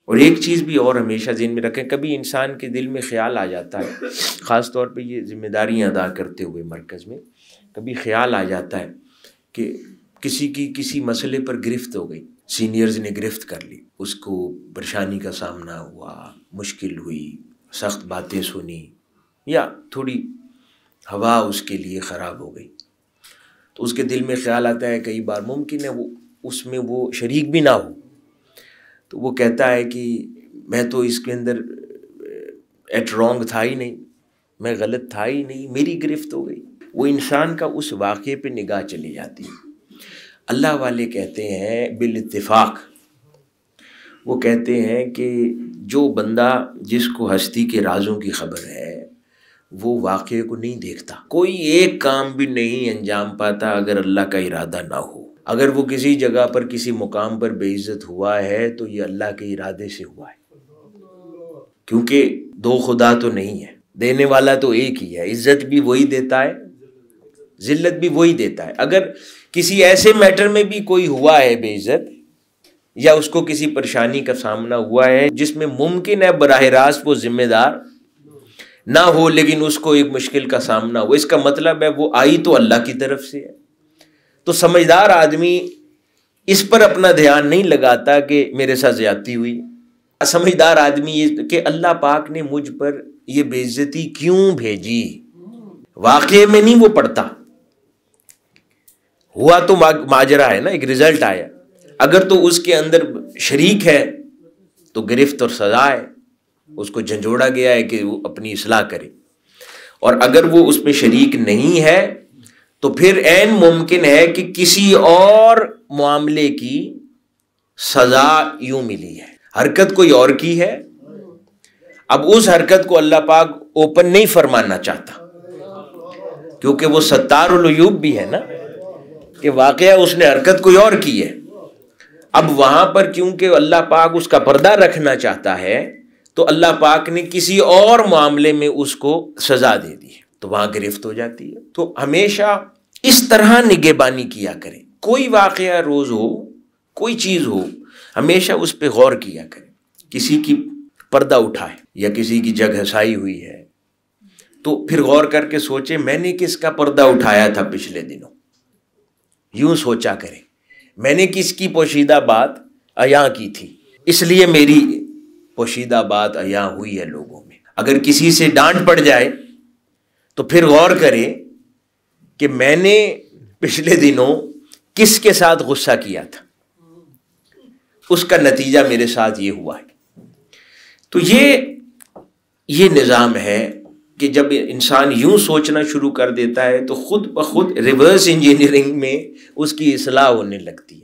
اور ایک چیز بھی اور ہمیشہ ذہن میں رکھیں، کبھی انسان کے دل میں خیال آ جاتا ہے، خاص طور پہ یہ ذمہ داریاں ادا کرتے ہوئے مرکز میں کبھی خیال آ جاتا ہے کہ کسی مسئلے پر گرفت ہو گئی، سینئرز نے گرفت کر لی، اس کو پریشانی کا سامنا ہوا، مشکل ہوئی، سخت باتیں سنی، یا تھوڑی ہوا اس کے لیے خراب ہو گئی، تو اس کے دل میں خیال آتا ہے، کئی بار ممکن ہے وہ اس میں وہ شریک بھی نہ ہو، تو وہ کہتا ہے کہ میں تو اس کے اندر ایٹ رانگ تھا ہی نہیں، میں غلط تھا ہی نہیں، میری گرفت ہو گئی۔ وہ انسان کا اس واقعے پہ نگاہ چلی جاتی ہے۔ اللہ والے کہتے ہیں بالاتفاق، وہ کہتے ہیں کہ جو بندہ جس کو ہستی کے رازوں کی خبر ہے وہ واقعے کو نہیں دیکھتا، کوئی ایک کام بھی نہیں انجام پاتا اگر اللہ کا ارادہ نہ ہو۔ اگر وہ کسی جگہ پر کسی مقام پر بے عزت ہوا ہے تو یہ اللہ کے ارادے سے ہوا ہے، کیونکہ دو خدا تو نہیں ہے، دینے والا تو ایک ہی ہے، عزت بھی وہی دیتا ہے، ذلت بھی وہی دیتا ہے۔ اگر کسی ایسے میٹر میں بھی کوئی ہوا ہے بے عزت، یا اس کو کسی پریشانی کا سامنا ہوا ہے جس میں ممکن ہے براہ راست وہ ذمہ دار نہ ہو، لیکن اس کو ایک مشکل کا سامنا ہو، اس کا مطلب ہے وہ آئی تو اللہ کی طرف سے ہے۔ تو سمجھدار آدمی اس پر اپنا دھیان نہیں لگاتا کہ میرے ساتھ زیادتی ہوئی، سمجھدار آدمی یہ کہ اللہ پاک نے مجھ پر یہ بے عزتی کیوں بھیجی، واقعے میں نہیں وہ پڑھتا، ہوا تو ماجرا ہے نا، ایک رزلٹ آیا، اگر تو اس کے اندر شریک ہے تو گرفت اور سزا ہے، اس کو جھنجھوڑا گیا ہے کہ وہ اپنی اصلاح کرے، اور اگر وہ اس میں شریک نہیں ہے تو پھر عین ممکن ہے کہ کسی اور معاملے کی سزا یوں ملی ہے، حرکت کوئی اور کی ہے، اب اس حرکت کو اللہ پاک اوپن نہیں فرمانا چاہتا، کیونکہ وہ ستار العیوب بھی ہے نا، کہ واقعہ اس نے حرکت کوئی اور کی ہے، اب وہاں پر کیونکہ اللہ پاک اس کا پردہ رکھنا چاہتا ہے تو اللہ پاک نے کسی اور معاملے میں اس کو سزا دے دی، تو وہاں گرفت ہو جاتی ہے۔ تو ہمیشہ اس طرح نگہبانی کیا کریں، کوئی واقعہ روز ہو، کوئی چیز ہو، ہمیشہ اس پہ غور کیا کریں۔ کسی کی پردہ اٹھائے یا کسی کی جگ ہسائی ہوئی ہے تو پھر غور کر کے سوچے میں نے کس کا پردہ اٹھایا تھا پچھلے دنوں، یوں سوچا کریں، میں نے کس کی پوشیدہ بات عیاں کی تھی، اس لیے میری پوشیدہ بات عیاں ہوئی ہے لوگوں میں۔ اگر کسی سے ڈانٹ پڑ جائے تو پھر غور کرے کہ میں نے پچھلے دنوں کس کے ساتھ غصہ کیا تھا، اس کا نتیجہ میرے ساتھ یہ ہوا ہے۔ تو یہ نظام ہے کہ جب انسان یوں سوچنا شروع کر دیتا ہے تو خود بخود ریورس انجینئرنگ میں اس کی اصلاح ہونے لگتی ہے۔